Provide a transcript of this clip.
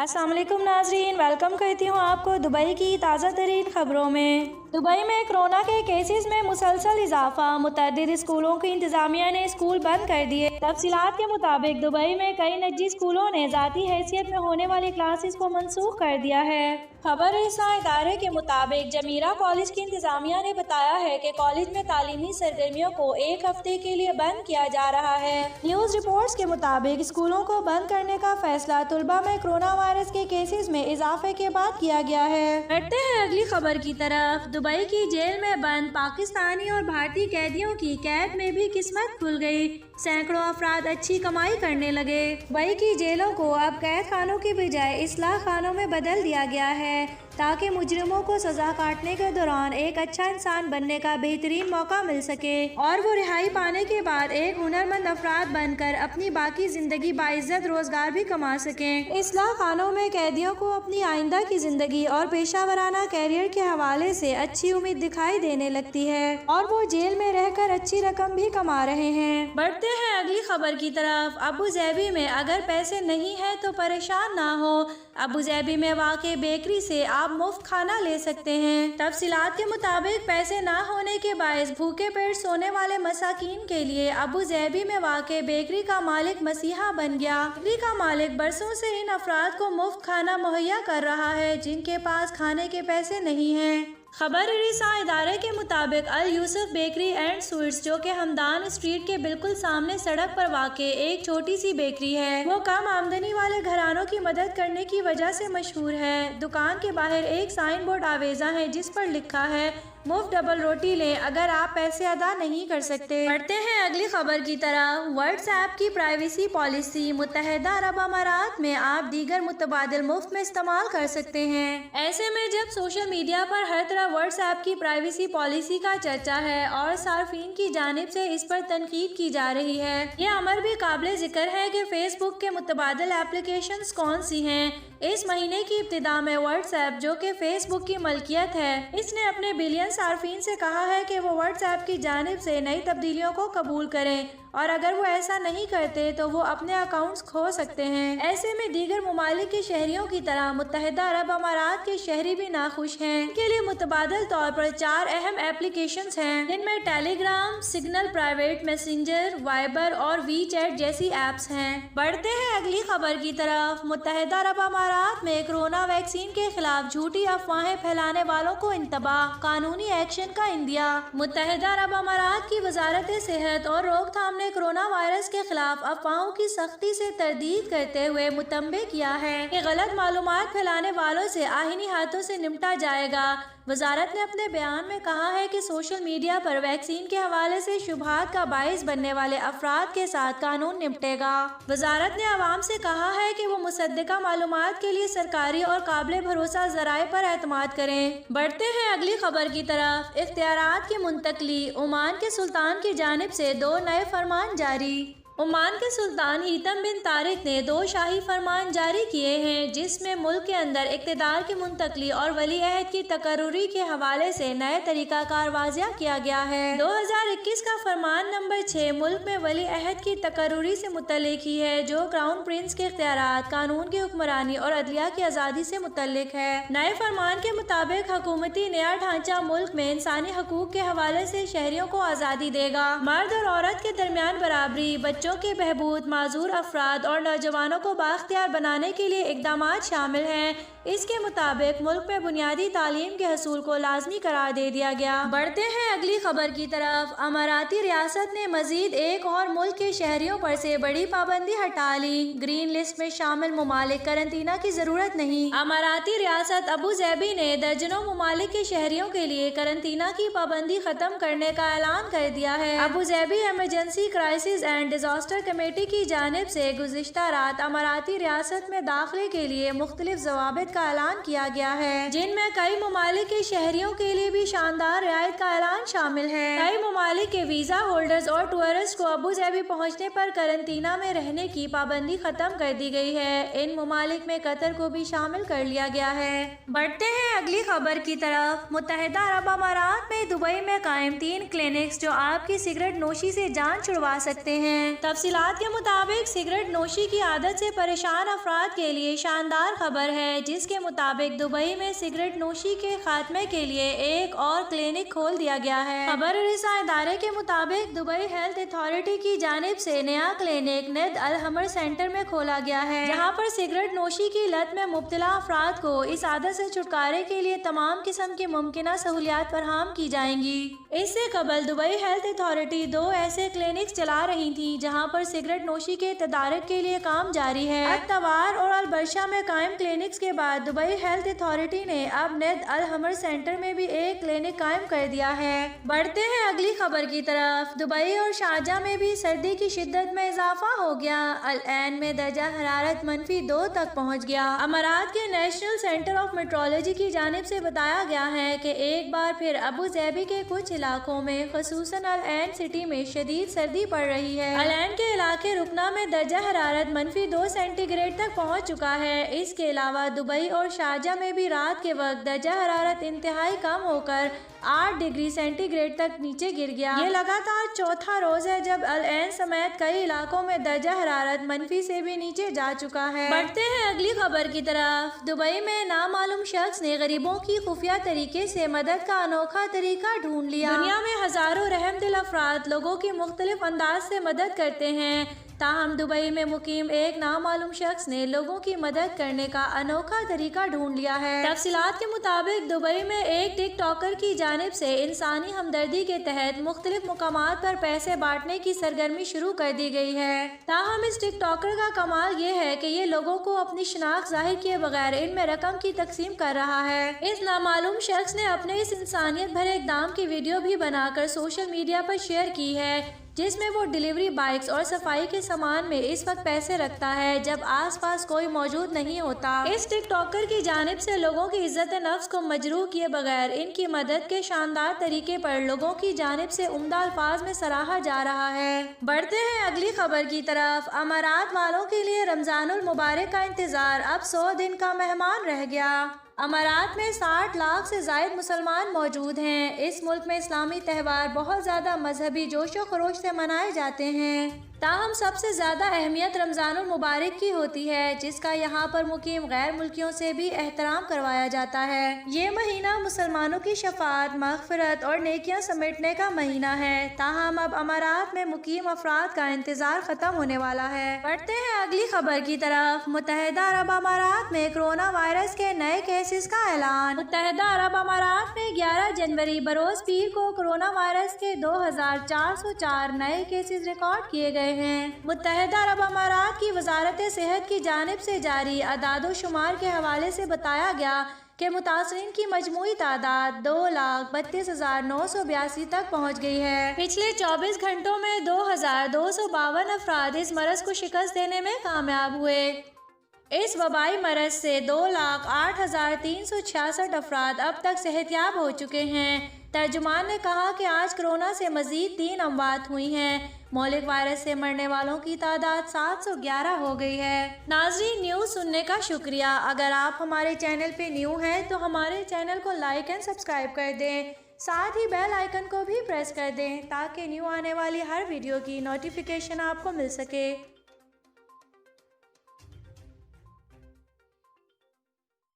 अस्सलाम वालेकुम नाजरीन, वेलकम करती हूँ आपको दुबई की ताज़ा तरीन खबरों में। दुबई में कोरोना के केसेस में मुसलसल इजाफा, मुतअद्दिद स्कूलों की इंतजामिया ने स्कूल बंद कर दिए। तफसीलात के मुताबिक दुबई में कई निजी स्कूलों ने ज़ाती हैसियत में होने वाली क्लासेस को मनसूख कर दिया है। खबर रसा इदारे के मुताबिक जमीरा कॉलेज की इंतजामिया ने बताया है कि कॉलेज में तालीमी सरगर्मियों को एक हफ्ते के लिए बंद किया जा रहा है। न्यूज़ रिपोर्ट्स के मुताबिक स्कूलों को बंद करने का फैसला तुलबा में कोरोना वायरस के केसेस में इजाफे के बाद किया गया है। बढ़ते हैं अगली खबर की तरफ। दुबई की जेल में बंद पाकिस्तानी और भारतीय कैदियों की कैद में भी किस्मत खुल गई। सैकड़ों अफराद अच्छी कमाई करने लगे। दुबई की जेलों को अब कैद खानों की बजाय इस्लाह खानों में बदल दिया गया है ताकि मुजरिमों को सजा काटने के दौरान एक अच्छा इंसान बनने का बेहतरीन मौका मिल सके और वो रिहाई पाने के बाद एक हुनरमंद अफराद बनकर अपनी बाकी जिंदगी बाइज्जत रोजगार भी कमा सकें। इस्लाह खानों में कैदियों को अपनी आइंदा की जिंदगी और पेशा वराना कैरियर के हवाले से अच्छी उम्मीद दिखाई देने लगती है और वो जेल में रहकर अच्छी रकम भी कमा रहे हैं। बढ़ते हैं अगली खबर की तरफ। अबू ज़ैबी में अगर पैसे नहीं है तो परेशान ना हो। अबू ज़ैबी में वाक़े बेकरी से आप मुफ्त खाना ले सकते हैं। तफसीलात के मुताबिक पैसे ना होने के बायस भूखे पेट सोने वाले मसाकीन के लिए अबू ज़ैबी में वाक़े बेकरी का मालिक मसीहा बन गया। बेकरी का मालिक बरसों से इन अफराद को मुफ्त खाना मुहैया कर रहा है जिनके पास खाने के पैसे नहीं हैं। खबर रिसा इदारे के मुताबिक अल यूसुफ बेकरी एंड स्वीट्स, जो कि हमदान स्ट्रीट के बिल्कुल सामने सड़क पर वाक़े एक छोटी सी बेकरी है, वो कम आमदनी वाले घरानों की मदद करने की वजह से मशहूर है। दुकान के बाहर एक साइन बोर्ड आवेजा है जिस पर लिखा है मुफ्त डबल रोटी लें अगर आप पैसे अदा नहीं कर सकते। बढ़ते हैं अगली खबर की तरफ। व्हाट्सएप की प्राइवेसी पॉलिसी। मुत्तहिदा अरब अमारात में आप दीगर मुतबादिल मुफ्त में इस्तेमाल कर सकते हैं। ऐसे में जब सोशल मीडिया पर हर तरफ व्हाट्सएप की प्राइवेसी पॉलिसी का चर्चा है और सार्फिन की जानिब से इस पर तनकीद की जा रही है, यह अमर भी काबिल जिक्र है कि फेसबुक के मुतबादिल एप्लीकेशन कौन सी हैं। इस महीने की इब्तिदा में व्हाट्सएप, जो कि फेसबुक की मलकियत है, इसने अपने बिलियन सार्फिन से कहा है कि वो व्हाट्सएप की जानिब से नई तब्दीलियों को कबूल करें और अगर वो ऐसा नहीं करते तो वो अपने अकाउंट्स खो सकते हैं। ऐसे में दीगर ममालिक के शहरियों की तरह मुत्तहिदा अरब अमारात के शहरी भी नाखुश हैं। इनके लिए मुतबादिल तौर पर 4 अहम एप्लीकेशंस हैं जिनमें Telegram, signal, private messenger, Viber और वी चैट जैसी एप्स हैं। बढ़ते हैं अगली खबर की तरफ। मुत्तहिदा अरब अमारात में कोरोना वैक्सीन के खिलाफ झूठी अफवाहें फैलाने वालों को इंतबाह, कानूनी एक्शन का इंदिया। मुत्तहिदा अरब अमारात की वजारत सेहत और रोकथाम ने कोरोना वायरस के खिलाफ अफवाहों की सख्ती से तरदीद करते हुए मुतंबे किया है कि गलत मालूमात फैलाने वालों से आहीनी हाथों से निपटा जाएगा। वजारत ने अपने बयान में कहा है कि सोशल मीडिया पर वैक्सीन के हवाले से शुबहात का बाइस बनने वाले अफराद के साथ कानून निपटेगा। वजारत ने आवाम से कहा है कि वो मुसद्दिका मालूमात के लिए सरकारी और काबिल भरोसा जराए पर एतमाद करें। बढ़ते हैं अगली खबर की तरफ। इख्तियारात की मुंतकली। ओमान के सुल्तान की जानिब से 2 नए फरमान जारी। ओमान के सुल्तान हीतम बिन तारिक ने 2 शाही फरमान जारी किए हैं जिसमें मुल्क के अंदर इक़्तिदार की मुंतकली और वली अहद की तकर्रुरी के हवाले से नए तरीक़ाकार वाज़िया किया गया है। 2021 का फरमान नंबर 6 मुल्क में वली अहद की तकर्रुरी से मुतल्लिक ही है, जो क्राउन प्रिंस के इख्तियारात, कानून की हुक्मरानी और अदलिया की आज़ादी से मुतल्लिक है। नए फरमान के मुताबिक हुकूमती नया ढांचा मुल्क में इंसानी हकूक के हवाले से शहरियों को आज़ादी देगा। मर्द और औरत के दरमियान बराबरी, बच्चों के बहबूद, माजूर अफराद और नौजवानों को बाख्तियार बनाने के लिए इकदामात शामिल हैं। इसके मुताबिक मुल्क में बुनियादी तालीम के हसूल को लाजमी करार दे दिया गया। बढ़ते हैं अगली खबर की तरफ। अमाराती रियासत ने मजीद एक और मुल्क के शहरियों पर से बड़ी पाबंदी हटा ली। ग्रीन लिस्ट में शामिल ममालिक करंतना की जरूरत नहीं। अमाराती रियासत अबू ज़ैबी ने दर्जनों ममालिक के शहरियों के लिए करंतना की पाबंदी खत्म करने का ऐलान कर दिया है। Abu Dhabi emergency crisis and disaster committee की जानिब से गुज़िश्ता रात अमाराती रियासत में दाखिले के लिए मुख्तलिफ ज़वाबित का ऐलान किया गया है, जिनमें कई ममालिक के शहरियों के लिए भी शानदार रियायत का ऐलान शामिल है। कई ममालिक के वीजा होल्डर्स और टूरिस्ट को अबू धाबी पहुँचने पर करंटीना में रहने की पाबंदी खत्म कर दी गई है। इन ममालिक में कतर को भी शामिल कर लिया गया है। बढ़ते हैं अगली खबर की तरफ। मुत्तहिदा अरब अमारात में दुबई में कायम 3 क्लिनिक्स जो आपकी सिगरेट नोशी से जान छुड़वा सकते हैं। तफसीलात के मुताबिक सिगरेट नोशी की आदत से परेशान अफराद के लिए शानदार खबर है, जिसके मुताबिक दुबई में सिगरेट नोशी के खात्मे के लिए एक और क्लिनिक खोल दिया गया है। खबर रिसा इदारे के मुताबिक दुबई हेल्थ अथॉरिटी की जानिब से नया क्लिनिक नेद अल हमर सेंटर में खोला गया है, जहां पर सिगरेट नोशी की लत में मुब्तला अफराद को इस आदत से छुटकारे के लिए तमाम किस्म की मुमकिना सहूलियात फराहम की जाएंगी। इससे कबल दुबई हेल्थ अथॉरिटी 2 ऐसे क्लिनिक्स चला रही थी, जहां पर सिगरेट नोशी के तदारक के लिए काम जारी है। अतवार और अल बरशा में कायम क्लिनिक्स के बाद दुबई हेल्थ अथॉरिटी ने अब नेद अल हमर सेंटर में भी एक क्लिनिक कायम कर दिया है। बढ़ते हैं अगली खबर की तरफ। दुबई और शारजा में भी सर्दी की शिद्दत में इजाफा हो गया। अल ऐन में दर्जा हरारत -2 तक पहुँच गया। अमारात के नेशनल सेंटर ऑफ मेट्रोलॉजी की जानिब से बताया गया है कि एक बार फिर अबू धाबी के कुछ इलाकों में खसूसन अल ऐन सिटी में शदीद सर्दी पड़ रही है। अल ऐन के इलाके रुकना में दर्जा हरारत -2 सेंटीग्रेड तक पहुंच चुका है। इसके अलावा दुबई और शारजा में भी रात के वक्त दर्जा हरारत इंतहाई कम होकर 8 डिग्री सेंटीग्रेड तक नीचे गिर गया। ये लगातार चौथा रोज है जब अल ऐन समेत कई इलाकों में दर्जा हरारत -, से भी नीचे जा चुका है। बढ़ते हैं अगली खबर की तरफ। दुबई में नामालूम शख्स ने गरीबों की खुफिया तरीके से मदद का अनोखा तरीका ढूंढ लिया। दुनिया में हजारों रहमदिल अफराद लोगों की मुख्तलिफ अंदाज से मदद करते हैं, ताहम दुबई में मुकीम एक नामालूम शख्स ने लोगों की मदद करने का अनोखा तरीका ढूंढ लिया है। तफसीलात के मुताबिक दुबई में एक टिकटॉकर की जानिब से इंसानी हमदर्दी के तहत मुख्तलिफ मुकामात पर पैसे बांटने की सरगर्मी शुरू कर दी गई है। ताहम इस टिकटॉकर का कमाल ये है कि ये लोगों को अपनी शनाख्त जाहिर किए बगैर इनमें रकम की तकसीम कर रहा है। इस नामालूम शख्स ने अपने इस इंसानियत भरे इकदाम की वीडियो भी बनाकर सोशल मीडिया पर शेयर की है, जिसमें वो डिलीवरी बाइक्स और सफाई के सामान में इस वक्त पैसे रखता है जब आसपास कोई मौजूद नहीं होता। इस टिकटॉकर की जानिब से लोगों की इज्जत नफ्स को मजरूह किए बगैर इनकी मदद के शानदार तरीके पर लोगों की जानिब से उम्दा अल्फाज में सराहा जा रहा है। बढ़ते हैं अगली खबर की तरफ। अमारात वालों के लिए रमजानुल मुबारक का इंतजार अब 100 दिन का मेहमान रह गया। अमारात में 60 लाख से ज़ायद मुसलमान मौजूद हैं। इस मुल्क में इस्लामी त्यौहार बहुत ज़्यादा मजहबी जोशो खरोश से मनाए जाते हैं, ताहम सबसे ज़्यादा अहमियत रमज़ानुल मुबारक की होती है, जिसका यहाँ पर मुकीम गैर मुल्कियों से भी एहतराम करवाया जाता है। ये महीना मुसलमानों की शफात, मग़फ़िरत और नेकियां समेटने का महीना है। ताहम अब अमारात में मुकीम अफराद का इंतज़ार ख़त्म होने वाला है। बढ़ते हैं अगली खबर की तरफ। मुत्तहिदा अरब अमारात में कोरोना वायरस के नए केसेस का ऐलान। मुत्तहिदा अरब अमारात में 11 जनवरी बरोज़ पीर को कोरोना वायरस के 2404 नए केसेस रिकॉर्ड किए गए हैं। मुत्तहिदा अरब अमारात की वजारत सेहत की जानिब से जारी अदादो शुमार के हवाले से बताया गया कि मुतासरीन की मजमूई तादाद 2,32,982 तक पहुँच गई है। पिछले 24 घंटों में 2,252 अफराद इस मरज को शिकस्त देने में कामयाब हुए। इस वबाई मरज से 2,08,366 अफराद अब तक सेहतयाब हो चुके हैं। तर्जुमान ने कहा कि आज कोरोना से मजीद 3 अमवात हुई हैं। मौलिक वायरस से मरने वालों की तादाद 711 हो गई है। नाज़रीन, न्यूज़ सुनने का शुक्रिया। अगर आप हमारे चैनल पे न्यू हैं तो हमारे चैनल को लाइक एंड सब्सक्राइब कर दें, साथ ही बेल आइकन को भी प्रेस कर दें ताकि न्यू आने वाली हर वीडियो की नोटिफिकेशन आपको मिल सके।